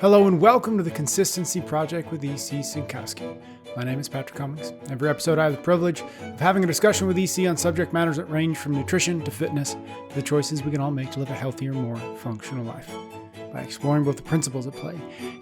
Hello and welcome to the Consistency Project with E.C. Sinkowski. My name is Patrick Cummings. Every episode I have the privilege of having a discussion with E.C. on subject matters that range from nutrition to fitness to the choices we can all make to live a healthier, more functional life. By exploring both the principles at play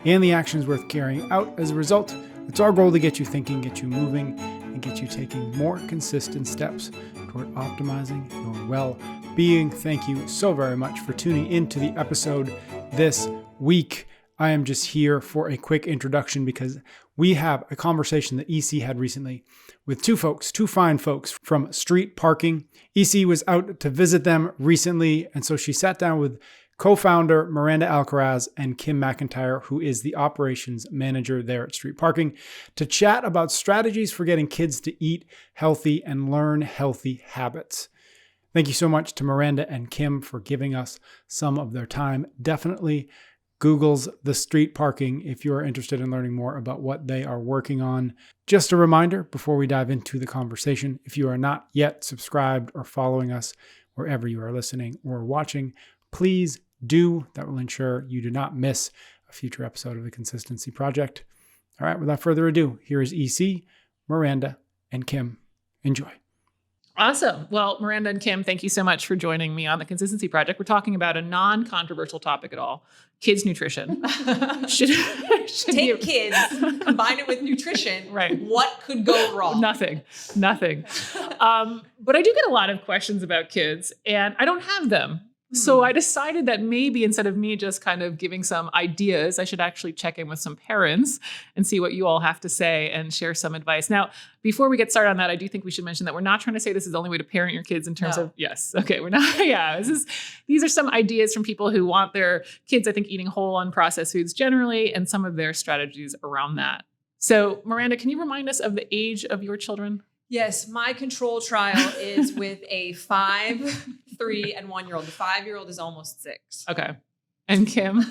and the actions worth carrying out as a result, it's our goal to get you thinking, get you moving, and get you taking more consistent steps toward optimizing your well-being. Thank you so very much for tuning into the episode this week. I am just here for a quick introduction because we have a conversation that EC had recently with two fine folks from Street Parking. EC was out to visit them recently, and so she sat down with co-founder Miranda Alcaraz and Kim McIntyre, who is the operations manager there at Street Parking, to chat about strategies for getting kids to eat healthy and learn healthy habits. Thank you so much to Miranda and Kim for giving us some of their time. Definitely Google's The Street Parking if you are interested in learning more about what they are working on. Just a reminder before we dive into the conversation, if you are not yet subscribed or following us wherever you are listening or watching, please do. That will ensure you do not miss a future episode of the Consistency Project. All right, without further ado, here is EC, Miranda, and Kim. Enjoy. Awesome. Well, Miranda and Kim, thank you so much for joining me on the Consistency Project. We're talking about a non-controversial topic at all, kids' nutrition. Take kids, combine it with nutrition. Right. What could go wrong? Nothing. But I do get a lot of questions about kids, and I don't have them. So I decided that maybe instead of me just kind of giving some ideas, I should actually check in with some parents and see what you all have to say and share some advice. Now, before we get started on that, I do think we should mention that we're not trying to say this is the only way to parent your kids in terms of, yes. Okay. We're not. Yeah. These are some ideas from people who want their kids, I think, eating whole unprocessed foods generally, and some of their strategies around that. So Miranda, can you remind us of the age of your children? Yes, my control trial is with a 5, 3, and 1-year-old. The 5-year-old is almost 6. Okay. And Kim?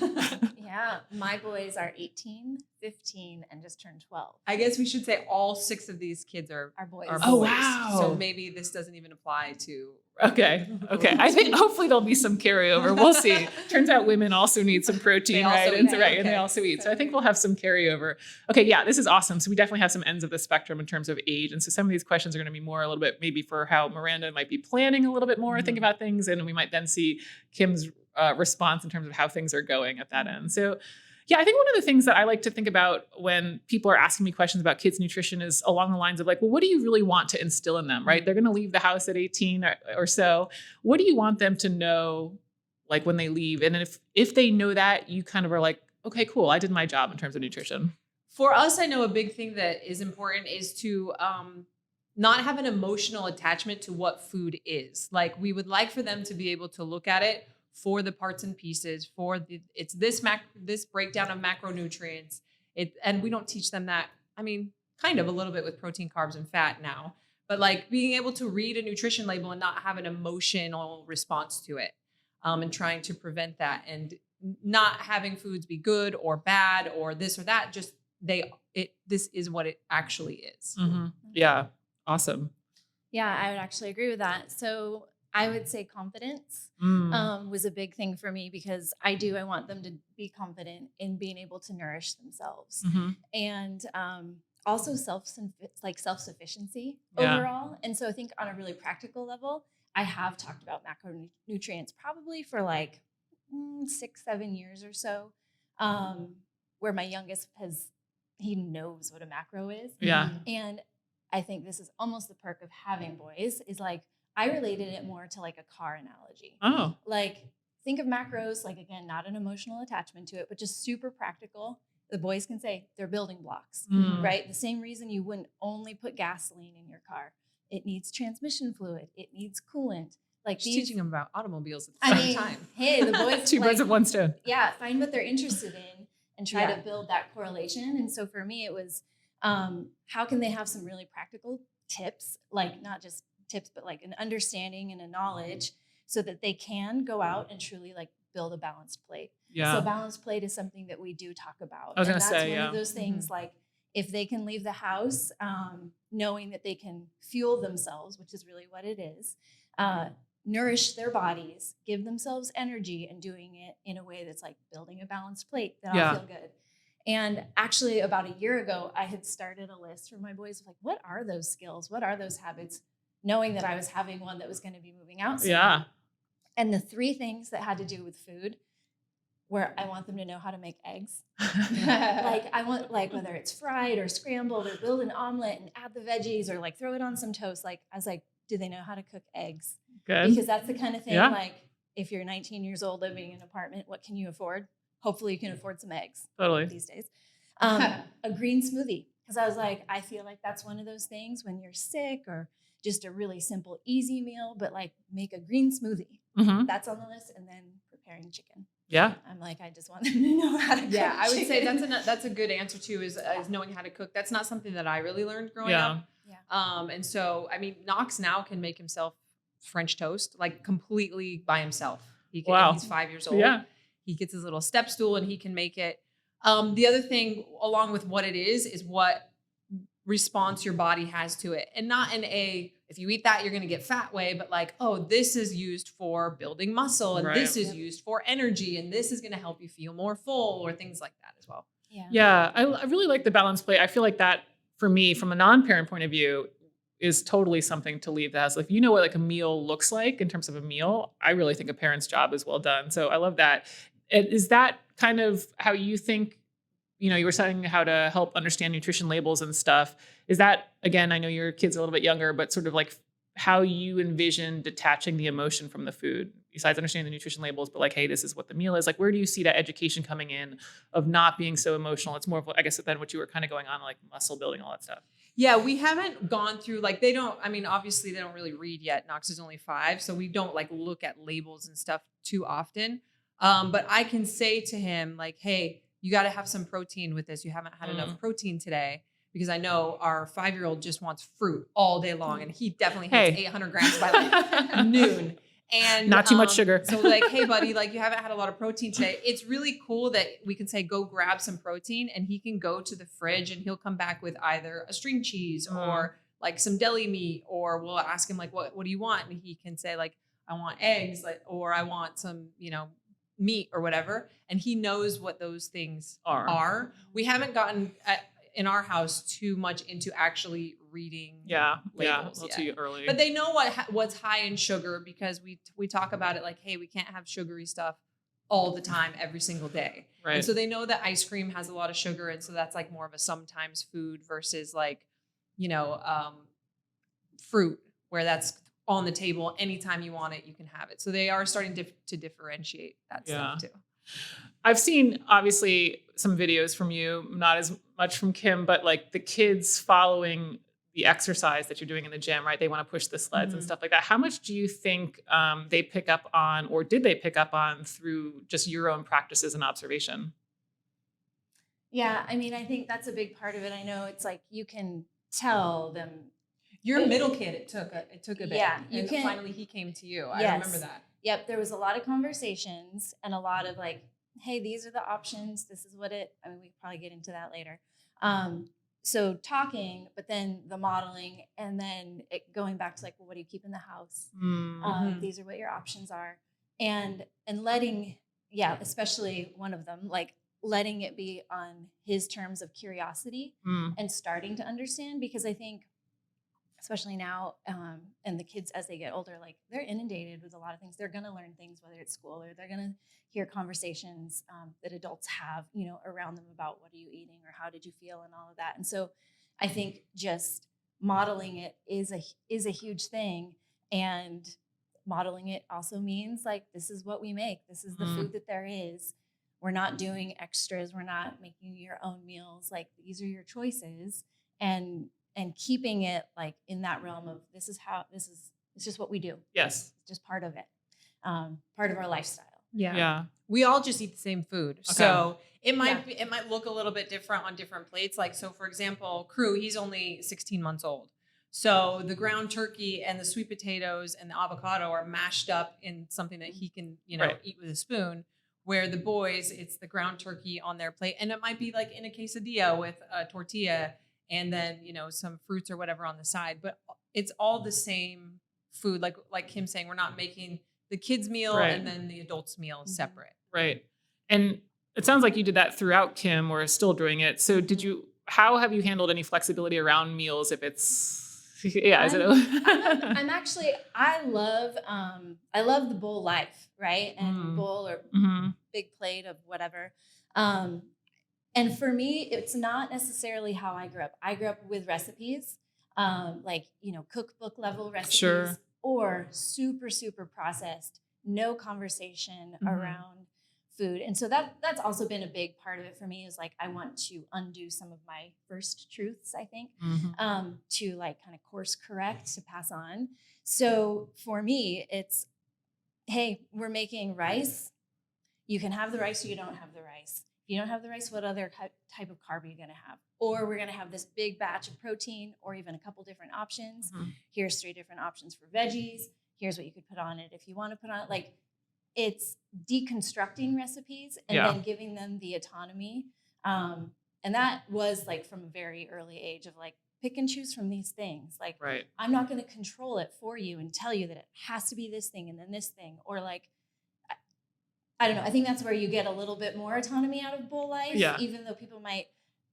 Yeah, my boys are 18, 15, and just turned 12. I guess we should say all 6 of these kids are boys. Oh, wow. So maybe this doesn't even apply to... Okay. I think hopefully there'll be some carryover. We'll see. Turns out women also need some protein, right? And they also eat. So I think we'll have some carryover. Okay. Yeah, this is awesome. So we definitely have some ends of the spectrum in terms of age. And so some of these questions are going to be more a little bit maybe for how Miranda might be planning a little bit more, think about things. And we might then see Kim's response in terms of how things are going at that end. So yeah, I think one of the things that I like to think about when people are asking me questions about kids' nutrition is along the lines of like, well, what do you really want to instill in them, right? They're going to leave the house at 18 or so. What do you want them to know, like when they leave? And if they know that, you kind of are like, okay, cool, I did my job in terms of nutrition. For us, I know a big thing that is important is to not have an emotional attachment to what food is. Like we would like for them to be able to look at it for the parts and pieces, it's this breakdown of macronutrients. And we don't teach them that. I mean, kind of a little bit with protein, carbs, and fat now, but like being able to read a nutrition label and not have an emotional response to it, and trying to prevent that, and not having foods be good or bad or this or that. Just this is what it actually is. Mm-hmm. Yeah, awesome. Yeah, I would actually agree with that. So I would say confidence was a big thing for me because I want them to be confident in being able to nourish themselves, and also self-sufficiency overall. And so I think on a really practical level, I have talked about macronutrients probably for like 6-7 years or so, where my youngest he knows what a macro is. Yeah. And I think this is almost the perk of having boys is like, I related it more to like a car analogy. Oh. Like think of macros, like again, not an emotional attachment to it, but just super practical. The boys can say they're building blocks, right? The same reason you wouldn't only put gasoline in your car. It needs transmission fluid. It needs coolant. Like teaching them about automobies at the same time. Hey, the boys two birds with one stone. Yeah, find what they're interested in and try to build that correlation. And so for me, it was how can they have some really practical tips, like not just tips, but like an understanding and a knowledge so that they can go out and truly like build a balanced plate. Yeah. So balanced plate is something that we do talk about. I was going to say, one of those things like if they can leave the house knowing that they can fuel themselves, which is really what it is, nourish their bodies, give themselves energy, and doing it in a way that's like building a balanced plate that Yeah. I'll feel good. And actually about a year ago, I had started a list for my boys of like, what are those skills? What are those habits? Knowing that I was having one that was going to be moving out soon. Yeah. And the 3 things that had to do with food, where I want them to know how to make eggs. Like I want, like, whether it's fried or scrambled or build an omelet and add the veggies or like throw it on some toast. Like I was like, do they know how to cook eggs? Good. Because that's the kind of thing, Yeah. like if you're 19 years old living in an apartment, what can you afford? Hopefully you can afford some eggs Totally. these days. A green smoothie. Because I was like, I feel like that's one of those things when you're sick or just a really simple, easy meal, but like make a green smoothie. Mm-hmm. That's on the list. And then preparing chicken. Yeah. I'm like, I just want them to know how to cook. Yeah, I would say chicken. that's a good answer too, is knowing how to cook. That's not something that I really learned growing Yeah. up. Yeah. And so, I mean, Knox now can make himself French toast, like completely by himself. He can, Wow. He's 5 years old. Yeah. He gets his little step stool and he can make it. The other thing, along with what it is what response your body has to it. And not in a, if you eat that, you're going to get fat way, but like, oh, this is used for building muscle and Right. this is used for energy and this is going to help you feel more full or things like that as well. Yeah. Yeah. I really like the balanced plate. I feel like that for me, from a non-parent point of view, is totally something to leave the house. Like, if you know what like a meal looks like in terms of a meal, I really think a parent's job is well done. So I love that. Is that kind of how you think, you know, you were saying how to help understand nutrition labels and stuff. Is that, again, I know your kid's a little bit younger, but sort of like how you envision detaching the emotion from the food, besides understanding the nutrition labels, but like, hey, this is what the meal is. Like, where do you see that education coming in of not being so emotional? It's more of, I guess, than what you were kind of going on, like muscle building, all that stuff. Yeah, we haven't gone through, like, they don't, I mean, obviously they don't really read yet. Knox is only 5, so we don't like look at labels and stuff too often. But I can say to him like, hey, you got to have some protein with this. You haven't had enough protein today, because I know our 5-year-old just wants fruit all day long. And he definitely hits 800 grams by like noon. And not too much sugar. So like, hey buddy, like you haven't had a lot of protein today. It's really cool that we can say, go grab some protein, and he can go to the fridge and he'll come back with either a string cheese or like some deli meat, or we'll ask him like, what do you want? And he can say like, I want eggs, like, or I want some, you know, meat or whatever. And he knows what those things are. We haven't gotten in our house too much into actually reading labels a little too early. But they know what's high in sugar, because we talk about it like, hey, we can't have sugary stuff all the time, every single day. Right. And so they know that ice cream has a lot of sugar. And so that's like more of a sometimes food versus like, you know, fruit, where that's on the table. Anytime you want it, you can have it. So they are starting to differentiate that stuff too. I've seen obviously some videos from you, not as much from Kim, but like the kids following the exercise that you're doing in the gym, right? They want to push the sleds and stuff like that. How much do you think they pick up on, or did they pick up on, through just your own practices and observation? Yeah, I mean, I think that's a big part of it. I know it's like you can tell them. Your middle kid, it took a bit. Yeah, and finally he came to you. I remember that. Yep, there was a lot of conversations and a lot of like, hey, these are the options. This is what we could probably get into that later. So talking, but then the modeling, and then it going back to like, well, what do you keep in the house? These are what your options are. And letting, especially one of them, like letting it be on his terms of curiosity and starting to understand, because I think, especially now, and the kids as they get older, like they're inundated with a lot of things. They're going to learn things, whether it's school, or they're going to hear conversations that adults have, you know, around them about what are you eating or how did you feel and all of that. And so I think just modeling it is a huge thing. And modeling it also means like, this is what we make. This is the food that there is. We're not doing extras. We're not making your own meals. Like, these are your choices. And keeping it like in that realm of it's just what we do. Yes. It's just part of it. Part of our lifestyle. Yeah. We all just eat the same food. Okay. So it might look a little bit different on different plates. Like, so for example, Crew, he's only 16 months old. So the ground turkey and the sweet potatoes and the avocado are mashed up in something that he can, you know, eat with a spoon. Where the boys, it's the ground turkey on their plate. And it might be like in a quesadilla with a tortilla and then, you know, some fruits or whatever on the side, but it's all the same food. Like Kim's saying, we're not making the kids' meal Right. and then the adults' meal separate. Right. And it sounds like you did that throughout, Kim, or still doing it. So how have you handled any flexibility around meals if it's, I'm actually, I love the bowl life, right? And bowl or big plate of whatever. And for me, it's not necessarily how I grew up. I grew up with recipes, like, cookbook level recipes or super, super processed, no conversation around food. And so that's also been a big part of it for me, is like, I want to undo some of my first truths, I think, to like kind of course correct, to pass on. So for me, it's, hey, we're making rice. You can have the rice or you don't have the rice. If you don't have the rice, what other type of carb are you going to have? Or we're going to have this big batch of protein, or even a couple different options. Here's 3 different options for veggies. Here's what you could put on it if you want to put on it. Like, it's deconstructing recipes and then giving them the autonomy. And that was like from a very early age of like, pick and choose from these things. Like, I'm not going to control it for you and tell you that it has to be this thing and then this thing. Or like, I don't know. I think that's where you get a little bit more autonomy out of bowl life, even though people might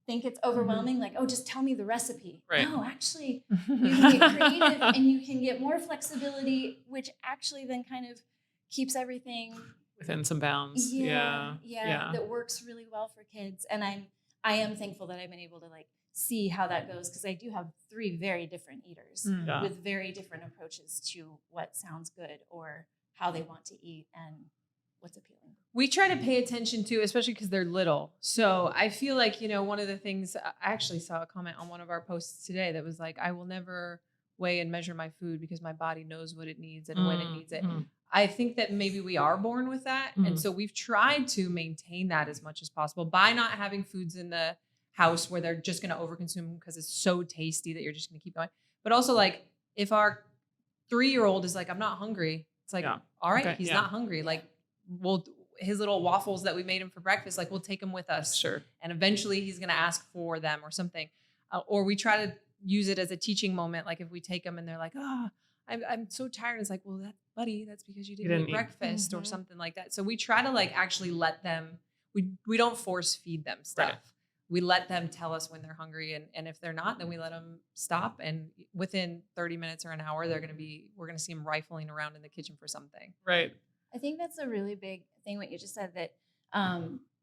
think it's overwhelming. Like, oh, just tell me the recipe. No, actually, you can get creative and you can get more flexibility, which actually then kind of keeps everything within some bounds. That works really well for kids. And I am thankful that I've been able to like see how that goes, because I do have 3 very different eaters with very different approaches to what sounds good or how they want to eat and what's appealing. We try to pay attention to, especially because they're little. So I feel like, one of the things, I actually saw a comment on one of our posts today that was like, I will never weigh and measure my food because my body knows what it needs and when it needs it. I think that maybe we are born with that. And so we've tried to maintain that as much as possible by not having foods in the house where they're just going to overconsume because it's so tasty that you're just going to keep going. But also, like, if our 3-year-old is like, I'm not hungry, it's like, all right, he's not hungry. Like, his little waffles that we made him for breakfast, like, we'll take him with us. Sure. And eventually he's going to ask for them or something. Or we try to use it as a teaching moment. Like, if we take them and they're like, I'm so tired. It's like, well, buddy, that's because you didn't eat breakfast or something like that. So we try to like actually let them, we don't force feed them stuff. Right. We let them tell us when they're hungry. And if they're not, then we let them stop. And within 30 minutes or an hour, we're going to see them rifling around in the kitchen for something. Right. I think that's a really big thing, what you just said, that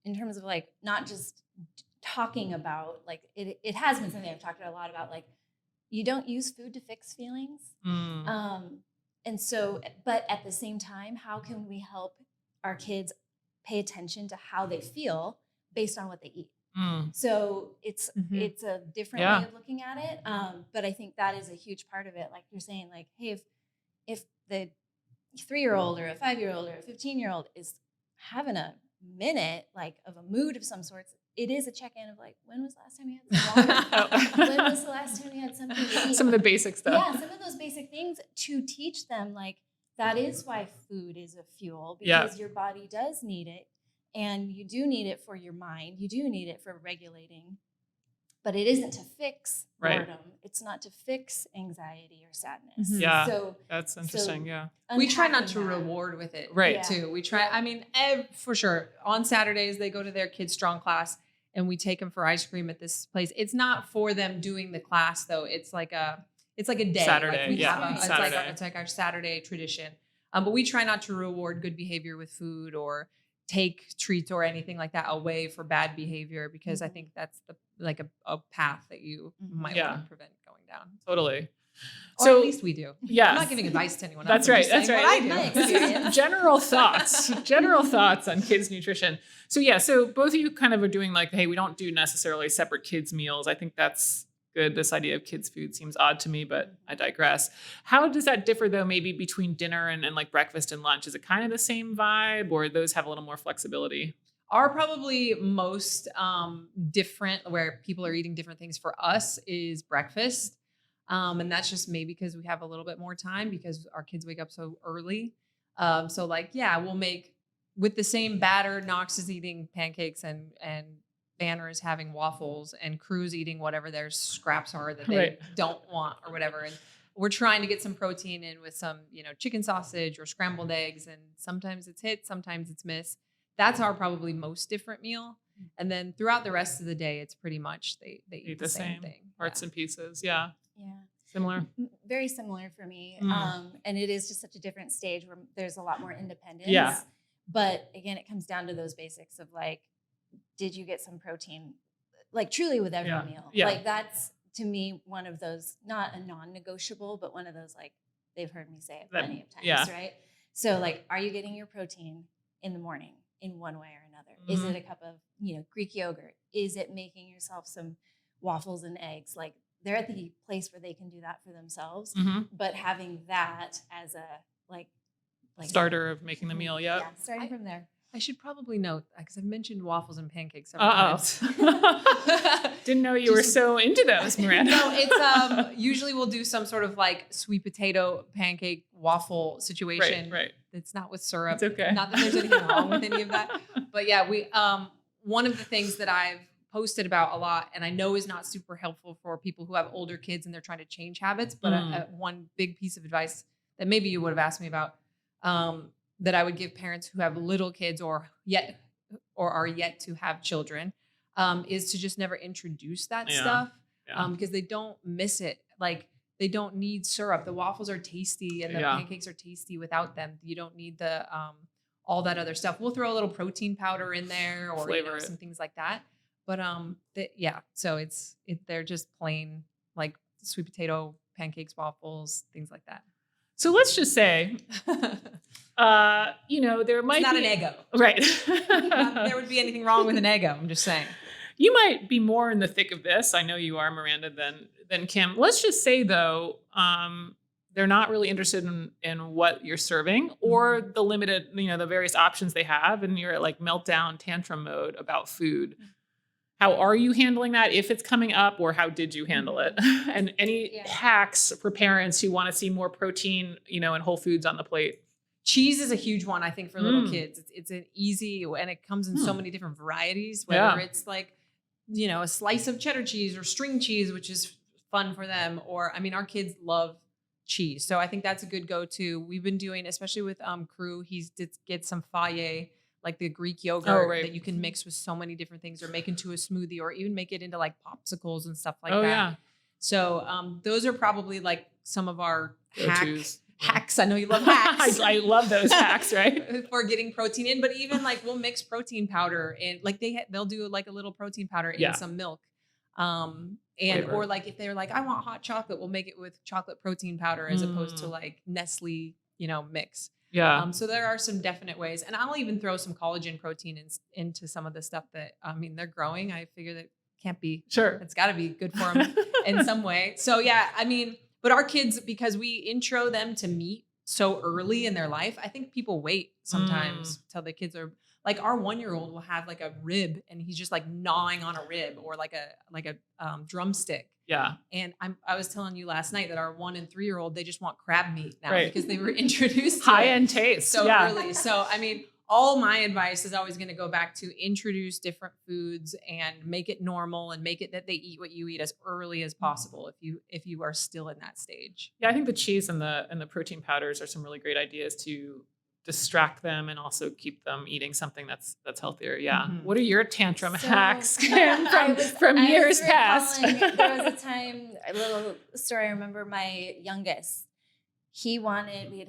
in terms of like, not just talking about, like, it has been something I've talked a lot about, like, you don't use food to fix feelings. And so, but at the same time, how can we help our kids pay attention to how they feel based on what they eat? So it's a different way of looking at it. But I think that is a huge part of it. Like you're saying, like, hey, if the 3-year-old or a 5-year-old or a 15-year-old is having a minute, like, of a mood of some sorts, it is a check-in of like, when was the last time you had some water? When was the last time you had something to eat? Some of the basic stuff. Yeah, some of those basic things to teach them, like, that is why food is a fuel, because your body does need it. And you do need it for your mind. You do need it for regulating. But it isn't to fix boredom. It's not to fix anxiety or sadness. Yeah, so that's interesting. We try not to reward with it, too. We try, I mean, for sure. On Saturdays, they go to their Kids Strong class, and we take them for ice cream at this place. It's not for them doing the class, though. It's like a day. Saturday, like we have it's like our Saturday tradition. But we try not to reward good behavior with food or take treats or anything like that away for bad behavior, because I think that's a path that you might want to prevent going down. Totally. Or so at least we do. Yeah. I'm not giving advice to anyone else. That's right. What I do. General thoughts on kids' nutrition. So both of you kind of are doing like, hey, we don't do necessarily separate kids' meals. I think that's good. This idea of kids' food seems odd to me, but I digress. How does that differ, though, maybe between dinner and like breakfast and lunch? Is it kind of the same vibe, or those have a little more flexibility? Are probably most different, where people are eating different things for us, is breakfast. And that's just maybe because we have a little bit more time because our kids wake up so early. So like, we'll make with the same batter. Knox is eating pancakes and Banner is having waffles, and Crew's eating whatever their scraps are that they don't want or whatever. And we're trying to get some protein in with some, chicken sausage or scrambled eggs. And sometimes it's hit, sometimes it's miss. That's our probably most different meal. And then throughout the rest of the day, it's pretty much they eat the same thing. Parts and pieces. Yeah. Yeah. Similar. Very similar for me. And it is just such a different stage where there's a lot more independence. Yeah. But again, it comes down to those basics of like, did you get some protein? Like truly with every meal. Yeah. Like that's to me one of those, not a non-negotiable, but one of those like they've heard me say it plenty of times, right? So like, are you getting your protein in the morning in one way or another? Is it a cup of, Greek yogurt? Is it making yourself some waffles and eggs? Like they're at the place where they can do that for themselves, but having that as a like starter of making the meal. Yeah, starting from there. I should probably note, because I've mentioned waffles and pancakes several times. Didn't know you were so into those, Miranda. No, it's usually we'll do some sort of like sweet potato pancake waffle situation. Right. It's not with syrup. It's okay. Not that there's anything wrong with any of that. But yeah, we one of the things that I've posted about a lot, and I know is not super helpful for people who have older kids and they're trying to change habits, but one big piece of advice that maybe you would have asked me about, that I would give parents who have little kids or are yet to have children, is to just never introduce that stuff, because they don't miss it. Like they don't need syrup. The waffles are tasty and the pancakes are tasty without them. You don't need the all that other stuff. We'll throw a little protein powder in there or some things like that. But so they're just plain like sweet potato pancakes, waffles, things like that. So let's just say, there might it's not be an Eggo. Right. Not that there would be anything wrong with an Eggo. I'm just saying. You might be more in the thick of this. I know you are, Miranda, than Kim. Let's just say though, they're not really interested in what you're serving or the limited, the various options they have, and you're at like meltdown tantrum mode about food. How are you handling that if it's coming up, or how did you handle it? And any hacks for parents who want to see more protein, and whole foods on the plate? Cheese is a huge one, I think, for little kids. It's an easy, and it comes in so many different varieties, whether it's like, a slice of cheddar cheese or string cheese, which is fun for them. Or, our kids love cheese. So I think that's a good go-to. We've been doing, especially with Crew, get some faye, like the Greek yogurt that you can mix with so many different things or make into a smoothie or even make it into like popsicles and stuff like that. Yeah. So those are probably like some of our hacks. I know you love hacks. I love those hacks, right? For getting protein in, but even like we'll mix protein powder in, like they'll do like a little protein powder in some milk. Or like if they're like, I want hot chocolate, we'll make it with chocolate protein powder as opposed to like Nestle, mix. Yeah. So there are some definite ways, and I'll even throw some collagen protein into some of the stuff that, they're growing. I figure that can't be it's gotta be good for them in some way. So but our kids, because we intro them to meat so early in their life, I think people wait sometimes till the kids are like, our 1-year-old will have like a rib and he's just like gnawing on a rib or like a drumstick. Yeah. And I was telling you last night that our 1 and 3-year-old, they just want crab meat now because they were introduced to high-end taste so early. So, all my advice is always going to go back to introduce different foods and make it normal and make it that they eat what you eat as early as possible if you are still in that stage. Yeah, I think the cheese and the protein powders are some really great ideas to distract them and also keep them eating something that's healthier. Yeah. What are your tantrum hacks from years past? There was a time, a little story. I remember my youngest, we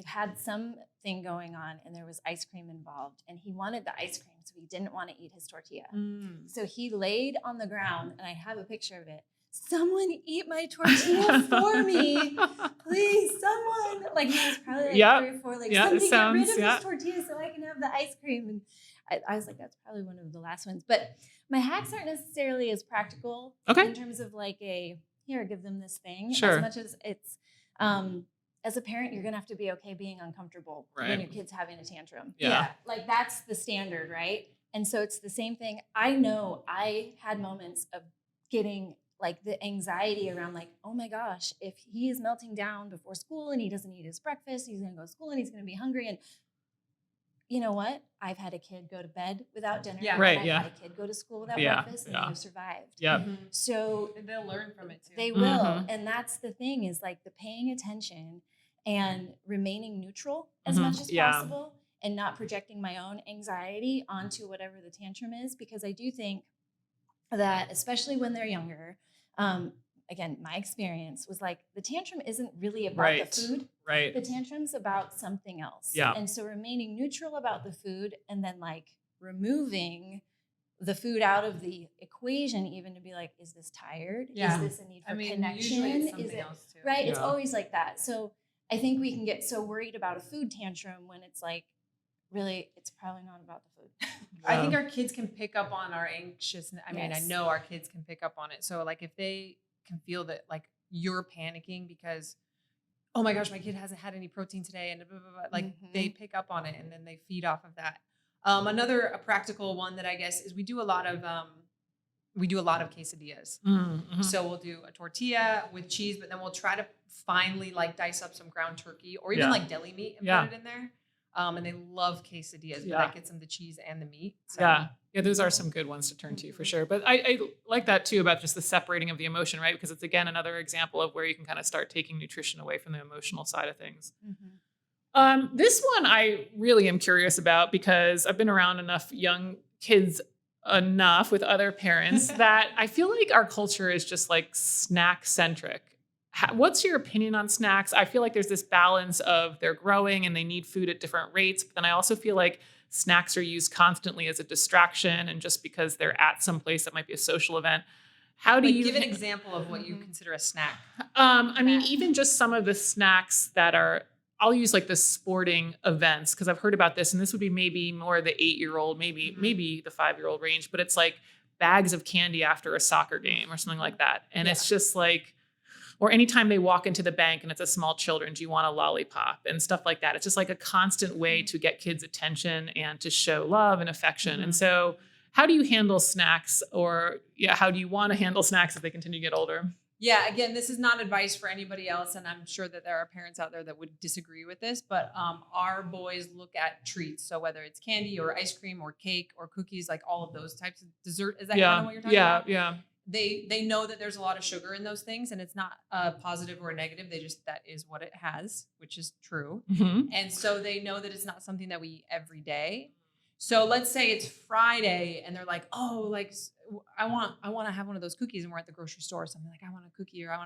had something going on and there was ice cream involved and he wanted the ice cream. So he didn't want to eat his tortilla. So he laid on the ground, and I have a picture of it. Someone eat my tortilla for me. Please, someone. Like he was probably like 3 or 4, like somebody get rid of this tortilla so I can have the ice cream. And I was like, that's probably one of the last ones. But my hacks aren't necessarily as practical in terms of like give them this thing. As much as it's, as a parent, you're going to have to be okay being uncomfortable when your kid's having a tantrum. Yeah. Like that's the standard, right? And so it's the same thing. I know I had moments of getting like the anxiety around like, oh my gosh, if he is melting down before school and he doesn't eat his breakfast, he's going to go to school and he's going to be hungry. And, you know what? I've had a kid go to bed without dinner. Yeah. Right, I've yeah. had a kid go to school without Yeah, breakfast, and yeah. they've survived. Yeah. Mhm. So And they'll learn from it too. they will. Mhm. And that's the thing, is like the paying attention and remaining neutral as Mhm. much as Yeah. possible, and not projecting my own anxiety onto whatever the tantrum is. Because I do think that, especially when they're younger, again, my experience was like the tantrum isn't really about Right. the food. Right. The tantrum's about something else. Yeah. And so remaining neutral about the food, and then like removing the food out of the equation, even to be like, is this tired? Yeah. Is this a need for usually connection? it's Is something it else too. right? It's Yeah. always like that. So I think we can get so worried about a food tantrum when it's like, really, it's probably not about the food. I think our kids can pick up on our anxiousness. I mean, Yes. I know our kids can pick up on it. So like if they can feel that like you're panicking because, oh my gosh, my kid hasn't had any protein today, and blah, blah, blah, like they pick up on it and then they feed off of that. A practical one that I guess is we do a lot of quesadillas. Mhm. So we'll do a tortilla with cheese, but then we'll try to finally like dice up some ground turkey or even Yeah. like deli meat and Yeah. put it in there. And they love quesadillas, but Yeah. that gets them the cheese and the meat. So. Yeah. Yeah, those are some good ones to turn to for sure. But I like that too about just the separating of the emotion, right? Because it's again another example of where you can kind of start taking nutrition away from the emotional side of things. This one I really am curious about because I've been around enough young kids enough with other parents that I feel like our culture is just like snack centric. What's your opinion on snacks? I feel like there's this balance of they're growing and they need food at different rates. But then I also feel like snacks are used constantly as a distraction and just because they're at some place that might be a social event. How do Like, you give an example of what you consider a snack? I mean, even just some of the snacks that are, I'll use like the sporting events because I've heard about this, and this would be maybe more the 8-year-old, maybe the 5-year-old range, but it's like bags of candy after a soccer game or something like that. And it's just like, or anytime they walk into the bank and it's a small children, do you want a lollipop and stuff like that? It's just like a constant way to get kids' attention and to show love and affection. And so how do you handle snacks, or how do you want to handle snacks as they continue to get older? Yeah, again, this is not advice for anybody else, and I'm sure that there are parents out there that would disagree with this, but our boys look at treats. So whether it's candy or ice cream or cake or cookies, like all of those types of dessert, is that kind of what you're talking about? Yeah. They know that there's a lot of sugar in those things, and it's not positive or negative. They just, that is what it has, which is true. Mm-hmm. And so they know that it's not something that we eat every day. So let's say it's Friday and they're like, oh, like I want to have one of those cookies, and we're at the grocery store or something, like I want a cookie, or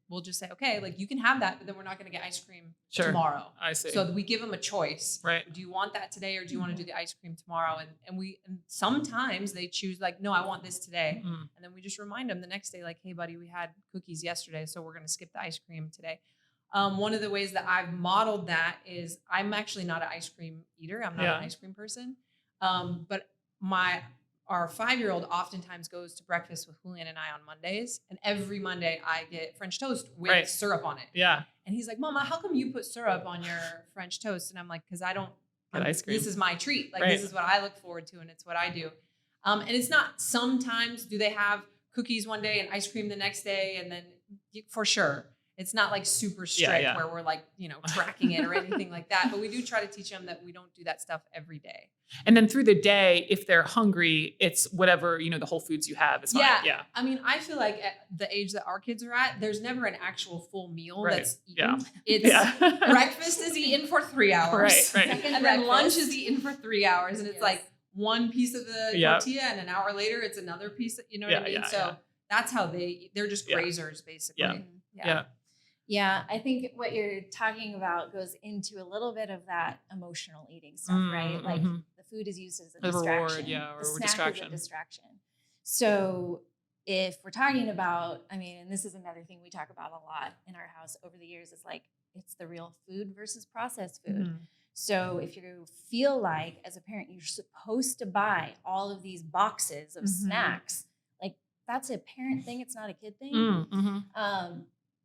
we'll just say, okay, like you can have that, but then we're not going to get ice cream tomorrow. I see. So we give them a choice. Right. Do you want that today, or do you want to do the ice cream tomorrow? And sometimes they choose like, no, I want this today. And then we just remind them the next day, like, hey buddy, we had cookies yesterday, so we're going to skip the ice cream today. One of the ways that I've modeled that is I'm actually not an ice cream eater. I'm not an ice cream person. But our 5-year-old oftentimes goes to breakfast with Julian and I on Mondays, and every Monday I get French toast with syrup on it. Yeah. And he's like, Mama, how come you put syrup on your French toast? And I'm like, because I don't get ice cream. This is my treat. Like this is what I look forward to, and it's what I do. And it's not, sometimes do they have cookies one day and ice cream the next day, and then for sure. It's not like super strict where we're like, tracking it or anything like that. But we do try to teach them that we don't do that stuff every day. And then through the day, if they're hungry, it's whatever, the whole foods you have is fine. Yeah. I mean, I feel like at the age that our kids are at, there's never an actual full meal that's eaten. Yeah. It's breakfast is eaten for 3 hours. Right. And then lunch is eaten for 3 hours. And it's like one piece of the tortilla, and an hour later, it's another piece. You know what I mean? So that's how they're just grazers, basically. Yeah, I think what you're talking about goes into a little bit of that emotional eating stuff, right? Like the food is used as a distraction. Reward, or the snack distraction. is a distraction. So if we're talking about, and this is another thing we talk about a lot in our house over the years, is like, it's the real food versus processed food. So if you feel like as a parent, you're supposed to buy all of these boxes of snacks, like that's a parent thing. It's not a kid thing.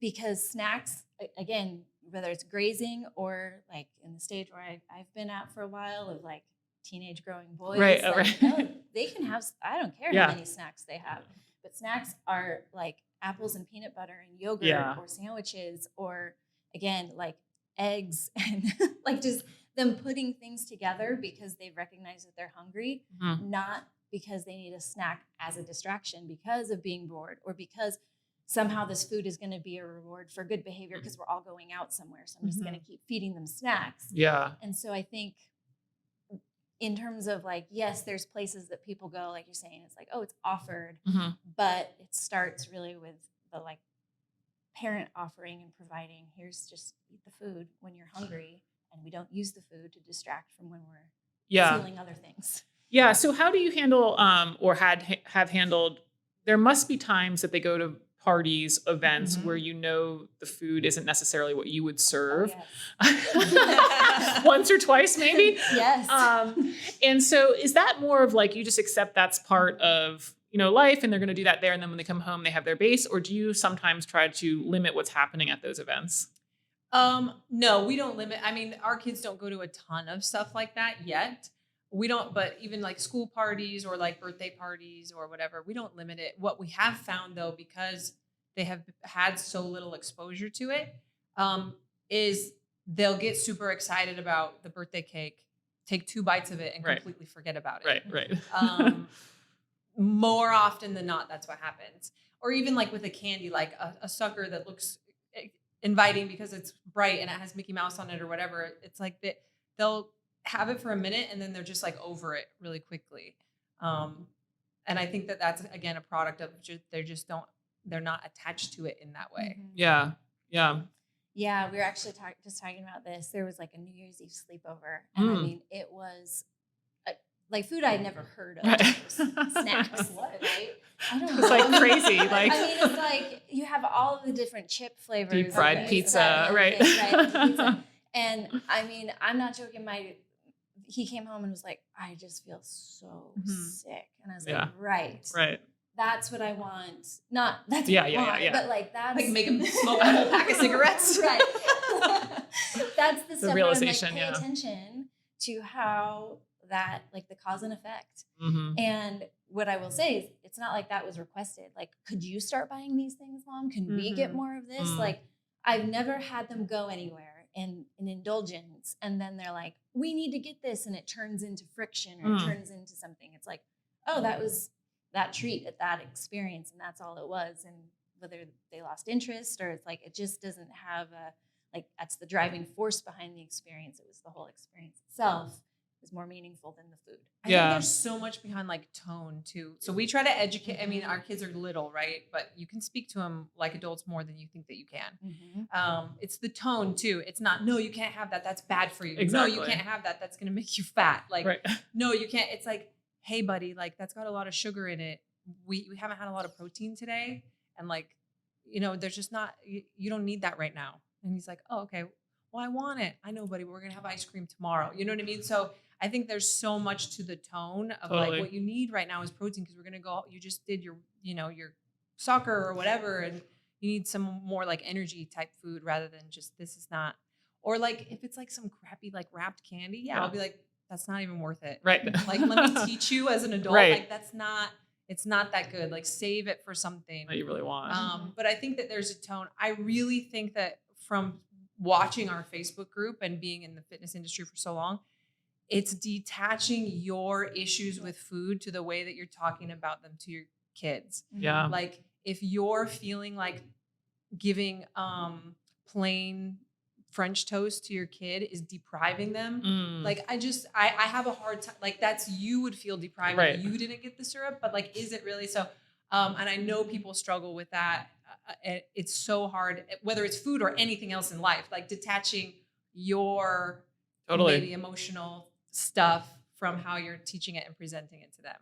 Because snacks, again, whether it's grazing or like in the stage where I've been at for a while of like teenage growing boys, they can have, I don't care how many snacks they have, but snacks are like apples and peanut butter and yogurt or sandwiches, or again, like eggs and like just them putting things together because they recognize that they're hungry, Mhm. not because they need a snack as a distraction because of being bored or because somehow this food is going to be a reward for good behavior because we're all going out somewhere. So I'm just going to keep feeding them snacks. Yeah. And so I think in terms of like, yes, there's places that people go, like you're saying, it's like, oh, it's offered, Mhm. but it starts really with the like parent offering and providing, here's just eat the food when you're hungry, and we don't use the food to distract from when we're Yeah. feeling other things. Yeah. So how do you handle or have handled, there must be times that they go to parties, events where you know the food isn't necessarily what you would serve. Yes. Once or twice maybe. Yes. And so is that more of like you just accept that's part of, you know, life and they're going to do that there, and then when they come home they have their base, or do you sometimes try to limit what's happening at those events? No, we don't limit. I mean, our kids don't go to a ton of stuff like that yet. We don't, but even like school parties or like birthday parties or whatever, we don't limit it. What we have found though, because they have had so little exposure to it, is they'll get super excited about the birthday cake, take 2 bites of it and Right. completely forget about it. Right. More often than not, that's what happens. Or even like with a candy, like a sucker that looks inviting because it's bright and it has Mickey Mouse on it or whatever. It's like they'll have it for a minute and then they're just like over it really quickly. And I think that that's again a product of they're not attached to it in that way. Yeah. Yeah. Yeah, we were actually just talking about this. There was like a New Year's Eve sleepover, and I mean, it was like food I'd never heard of. Right. Snacks, right? I don't know. It's like crazy. Like, I mean, it's like you have all of the different chip flavors, deep fried and pizza, that right? Pizza. And I mean, I'm not joking. He came home and was like, I just feel so sick, and I was like, right. That's what I want. Not that's what I want, but like that's like make him smoke a whole pack of cigarettes. Right. That's the stuff realization, where I'm like, pay attention to how that, like the cause and effect. And what I will say is it's not like that was requested. Like, could you start buying these things, Mom? Can we get more of this? Like, I've never had them go anywhere in an indulgence. And then they're like, we need to get this. And it turns into friction or it turns into something. It's like, oh, that was that treat at that experience. And that's all it was. And whether they lost interest or it's like, it just doesn't have that's the driving force behind the experience. It was the whole experience itself is more meaningful than the food. I think there's so much behind like tone too. So we try to educate. I mean, our kids are little, right? But you can speak to them like adults more than you think that you can. It's the tone too. It's not, no, you can't have that. That's bad for you. Exactly. No, you can't have that. That's going to make you fat. Like, no, you can't. It's like, hey buddy, like that's got a lot of sugar in it. We haven't had a lot of protein today. And like, you know, there's just not, you don't need that right now. And he's like, oh, okay. Well, I want it. I know, buddy, but we're going to have ice cream tomorrow. You know what I mean? So I think there's so much to the tone of like what you need right now is protein because we're going to go, you just did your soccer or whatever. And you need some more like energy type food rather than just, this is not, or like if it's like some crappy, like wrapped candy, I'll be like, that's not even worth it. Right. Like, let me teach you as an adult. Like it's not that good. Like save it for something that you really want. But I think that there's a tone. I really think that from watching our Facebook group and being in the fitness industry for so long, it's detaching your issues with food to the way that you're talking about them to your kids. Yeah. Like if you're feeling like giving plain French toast to your kid is depriving them. Like I have a hard time, like you would feel deprived if you didn't get the syrup, but like, is it really so? And I know people struggle with that. It's so hard, whether it's food or anything else in life, like detaching your maybe emotional stuff from how you're teaching it and presenting it to them.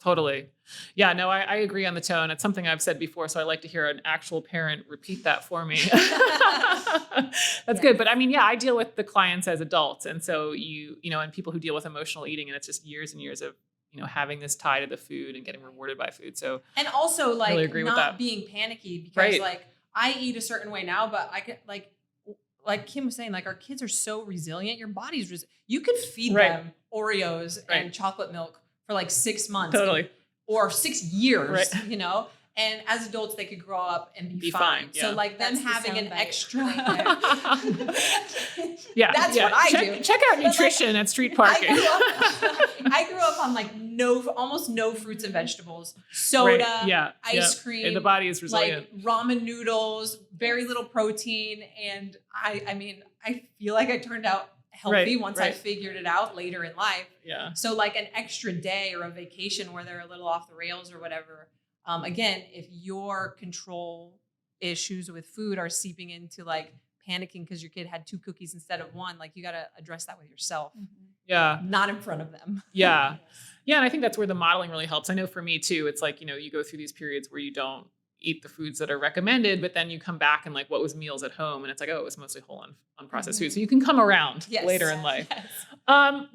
Totally. Yeah, no, I agree on the tone. It's something I've said before, so I like to hear an actual parent repeat that for me. That's good. But I mean, I deal with the clients as adults. And so and people who deal with emotional eating, and it's just years and years of, having this tie to the food and getting rewarded by food. So, and also like really agree with not that. Being panicky because like I eat a certain way now, but I could like Kim was saying, like our kids are so resilient. Your body's you could feed them Oreos and chocolate milk for like 6 months. Totally. Or 6 years, And as adults, they could grow up and be fine. fine. Yeah. So like them That's the having an soundbite extra. Yeah. That's yeah. what I do. Check out nutrition at street parking. I grew up on like almost no fruits and vegetables, soda, Right. Yeah. ice yeah. cream. And the body is resilient. Like ramen noodles, very little protein. And I mean, I feel like I turned out healthy once I figured it out later in life. Yeah. So like an extra day or a vacation where they're a little off the rails or whatever. Again, if your control issues with food are seeping into like panicking because your kid had 2 cookies instead of 1, like you got to address that with yourself, Yeah. not in front of them. Yeah. Yeah. And I think that's where the modeling really helps. I know for me too, it's like, you go through these periods where you don't eat the foods that are recommended, but then you come back and like, what was meals at home? And it's like, oh, it was mostly whole unprocessed food. So you can come around later in life. Yes.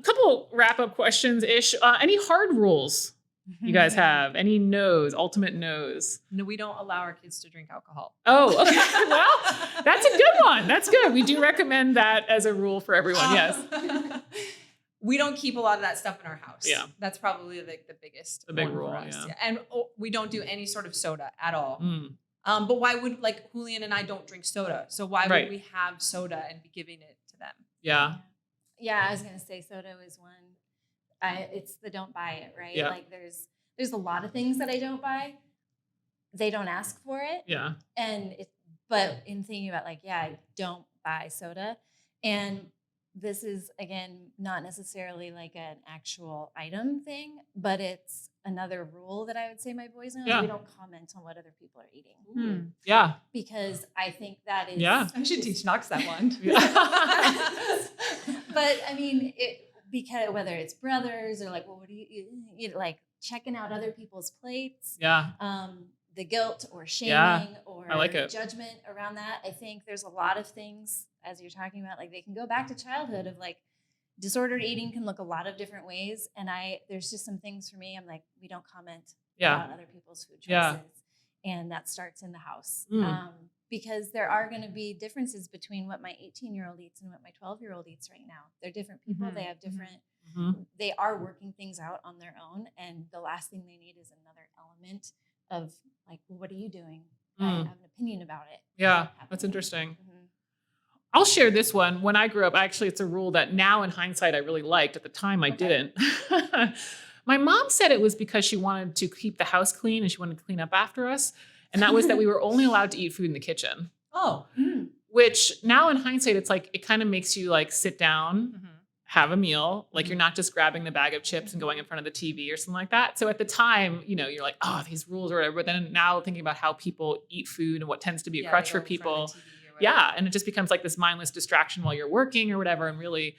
Couple wrap up questions ish. Any hard rules you guys have? Any no's, ultimate no's? No, we don't allow our kids to drink alcohol. Oh, okay. Well, that's a good one. That's good. We do recommend that as a rule for everyone. Yes. We don't keep a lot of that stuff in our house. Yeah. That's probably like the biggest The big one rule, for us. yeah. And we don't do any sort of soda at all. Mm. But why would like Julian and I don't drink soda? So why would we have soda and be giving it to them? Yeah. Yeah, I was gonna say soda is one. It's the don't buy it, right? Yeah. Like there's a lot of things that I don't buy. They don't ask for it, Yeah. but in thinking about like, yeah, I don't buy soda, and this is again not necessarily like an actual item thing, but it's another rule that I would say my boys know. Yeah. We don't comment on what other people are eating Yeah. because I think that is Yeah. I should teach Knox that one. But I mean, because whether it's brothers or like, well, what do you like checking out other people's plates? Yeah. The guilt or shaming or I like it. judgment around that. I think there's a lot of things as you're talking about, like they can go back to childhood of like disordered eating can look a lot of different ways. And there's just some things for me. I'm like, we don't comment about other people's food choices. Yeah. And that starts in the house. Mm. Because there are going to be differences between what my 18-year-old eats and what my 12-year-old eats right now. They're different people. Mhm. They have different, Mhm. they are working things out on their own. And the last thing they need is another element of like, well, what are you doing? I have an opinion about it. Yeah. That's interesting. Mm-hmm. I'll share this one. When I grew up, actually, it's a rule that now in hindsight, I really liked. At the time, I didn't. My mom said it was because she wanted to keep the house clean and she wanted to clean up after us. And that was that we were only allowed to eat food in the kitchen. Oh. Which now in hindsight, it's like, it kind of makes you like sit down, have a meal. Like you're not just grabbing the bag of chips and going in front of the TV or something like that. So at the time, you're like, oh, these rules or whatever. But then now thinking about how people eat food and what tends to be a crutch for people. Yeah. And it just becomes like this mindless distraction while you're working or whatever. And really,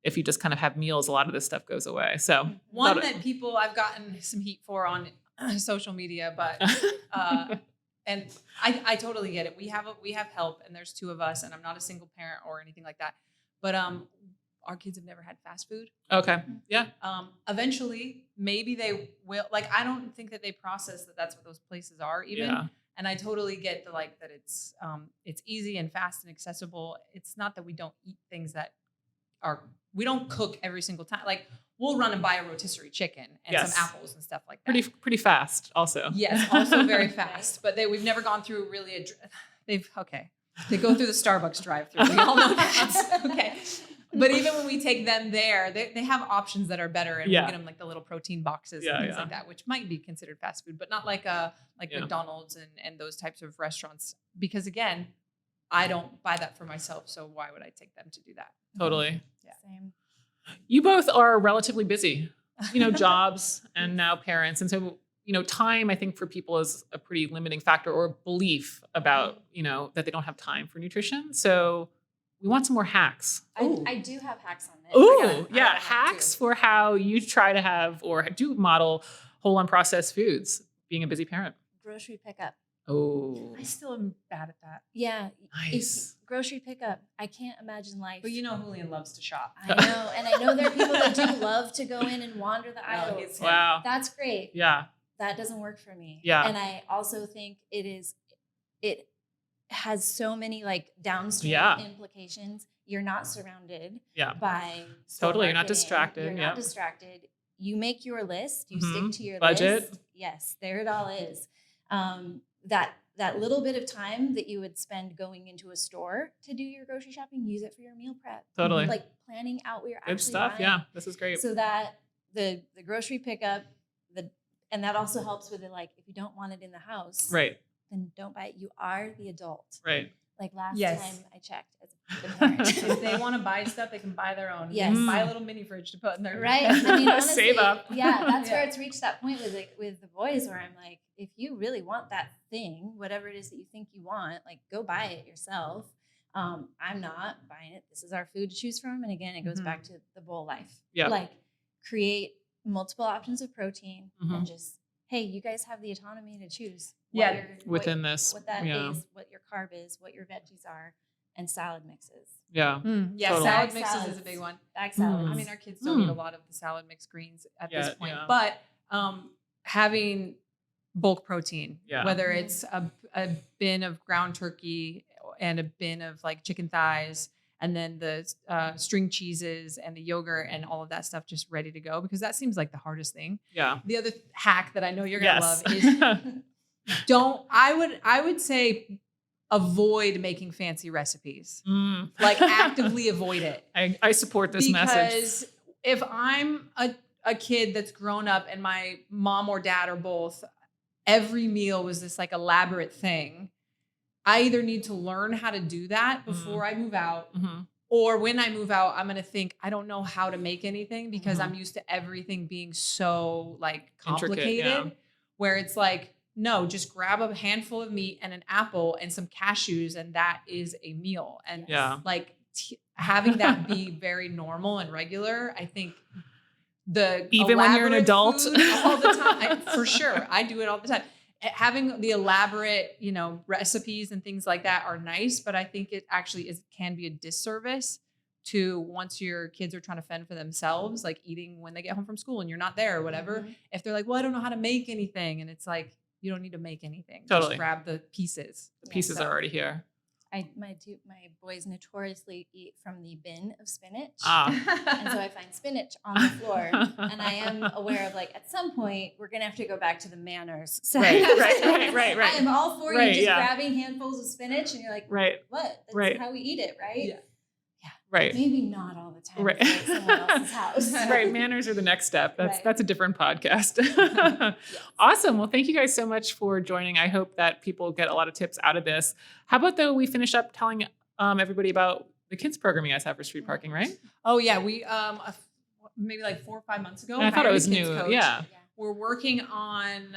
if you just kind of have meals, a lot of this stuff goes away. So one that I've gotten some heat for on social media, but and I totally get it. We have help, and there's 2 of us, and I'm not a single parent or anything like that. But our kids have never had fast food. Okay. Yeah. Eventually, maybe they will. Like, I don't think that they process that that's what those places are even. Yeah. And I totally get that it's easy and fast and accessible. It's not that we don't eat things that we don't cook every single time. Like we'll run and buy a rotisserie chicken and some apples and stuff like that. Pretty fast also. Yes, also very fast. But we've never gone through really they go through the Starbucks drive-through. We all know that. Okay. But even when we take them there, they have options that are better, and we get them like the little protein boxes and things like that, which might be considered fast food, but not like McDonald's and those types of restaurants. Because again, I don't buy that for myself, so why would I take them to do that? Totally. Yeah. Same. You both are relatively busy, jobs and now parents, and so time I think for people is a pretty limiting factor or belief about that they don't have time for nutrition. So we want some more hacks. I do have hacks on this. Ooh, yeah. Hacks for how you try to have or do model whole unprocessed foods being a busy parent. Grocery pickup. Oh, I still am bad at that. Yeah. nice. Grocery pickup. I can't imagine life. But Julian loves to shop. I know. And I know there are people that do love to go in and wander the aisles. Wow. That's great. Yeah. That doesn't work for me. Yeah. And I also think it has so many like downstream implications. You're not surrounded by totally. You're not marketing. distracted. You're not distracted. You make your list. You stick to your budget. list. Yes, there it all is. that little bit of time that you would spend going into a store to do your grocery shopping, use it for your meal prep. Totally. Like planning out what you're Good actually stuff. buying. Yeah, this is great. So that the grocery pickup, and that also helps with it. Like if you don't want it in the house, Right. then don't buy it. You are the adult. Right. Like last Yes. time I checked as a parent. If they want to buy stuff, they can buy their own. Yes. They can buy a little mini fridge to put in their Right. I mean, honestly, Save up. Yeah, that's Yeah. where it's reached that point with the boys where I'm like, if you really want that thing, whatever it is that you think you want, like go buy it yourself. I'm not buying it. This is our food to choose from. And again, it goes back to the bowl life. Yeah. Like create multiple options of protein Mhm. and just, hey, you guys have the autonomy to choose Yeah, Within this. what that Yeah. is, what your carb is, what your veggies are, and salad mixes. Yeah. Yeah, Totally. salad Bag mixes is a salads. big one. Bag salads. I mean, our kids don't eat a lot of the salad mix greens at Yeah, this point, yeah. but having bulk protein, Yeah. whether it's a bin of ground turkey and a bin of like chicken thighs, and then the string cheeses and the yogurt and all of that stuff just ready to go, because that seems like the hardest thing. Yeah. The other hack that I know you're gonna Yes. love is I would say avoid making fancy recipes. Like actively avoid it. I support this message. Because if I'm a kid that's grown up and my mom or dad or both, every meal was this like elaborate thing, I either need to learn how to do that before I move out, or when I move out, I'm going to think, I don't know how to make anything because I'm used to everything being so like complicated, yeah. where it's like, no, just grab a handful of meat and an apple and some cashews, and that is a meal. And Yeah. like having that be very normal and regular, I think Even when you're an elaborate adult? food all the time, for sure. I do it all the time. Having the elaborate, recipes and things like that are nice, but I think it actually can be a disservice to once your kids are trying to fend for themselves, like eating when they get home from school and you're not there or whatever. If they're like, well, I don't know how to make anything. And it's like, you don't need to make anything. Totally. Just grab the pieces. The pieces are already here. My boys notoriously eat from the bin of spinach. Ah. And so I find spinach on the floor. And I am aware of like, at some point, we're going to have to go back to the manners. So Right. I am all for Right, you just yeah. grabbing handfuls of spinach and you're like, Right. what? That's Right. how we eat it, right? Yeah. Right. Maybe not all the time. Right. Right. At someone else's house. Right. Manners are the next step. Right. That's a different podcast. Awesome. Well, thank you guys so much for joining. I hope that people get a lot of tips out of this. How about though we finish up telling everybody about the kids program you guys have for street parking, right? Oh yeah. We, maybe like 4 or 5 months ago, And I thought it hired a was kids new. coach. Yeah. We're working on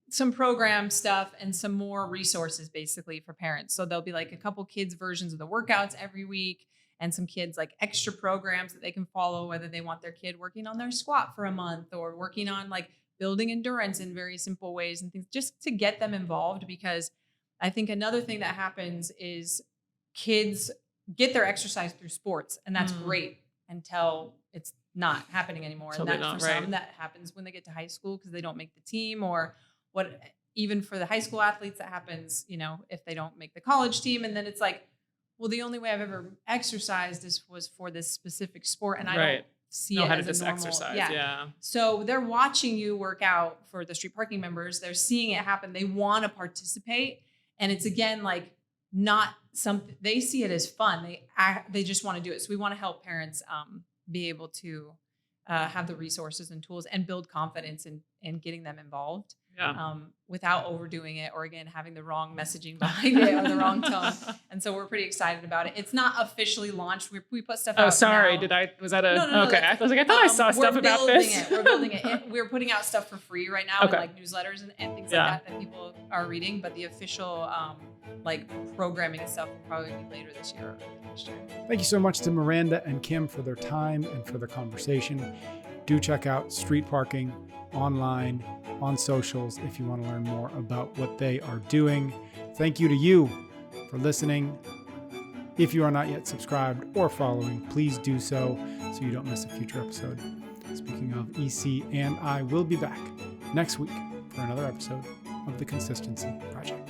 some program stuff and some more resources basically for parents. So there'll be like a couple kids versions of the workouts every week and some kids like extra programs that they can follow, whether they want their kid working on their squat for a month or working on like building endurance in very simple ways and things, just to get them involved. Because I think another thing that happens is kids get their exercise through sports, and that's great until it's not happening anymore. Until And they're that not, for right. some, that happens when they get to high school because they don't make the team, or what, even for the high school athletes, that happens, if they don't make the college team. And then it's like, well, the only way I've ever exercised was for this specific sport, and I don't see Know it how to as just a normal, exercise. Yeah. So they're watching you work out for the street parking members. They're seeing it happen. They want to participate. And it's again, like not something they see it as fun. They just want to do it. So we want to help parents be able to have the resources and tools and build confidence in getting them involved. Yeah. Without overdoing it, or again, having the wrong messaging behind it or the wrong tone. And so we're pretty excited about it. It's not officially launched. We put stuff out. Oh, sorry. now. Was that a, No, okay. I was like, I thought I saw stuff about this. We're building it. We're putting out stuff for free right now, Okay. in like newsletters and things Yeah. like that people are reading. But the official like programming and stuff will probably be later this year or early next year. Thank you so much to Miranda and Kim for their time and for the conversation. Do check out Street Parking online, on socials, if you want to learn more about what they are doing. Thank you to you for listening. If you are not yet subscribed or following, please do so you don't miss a future episode. Speaking of EC and I will be back next week for another episode of The Consistency Project.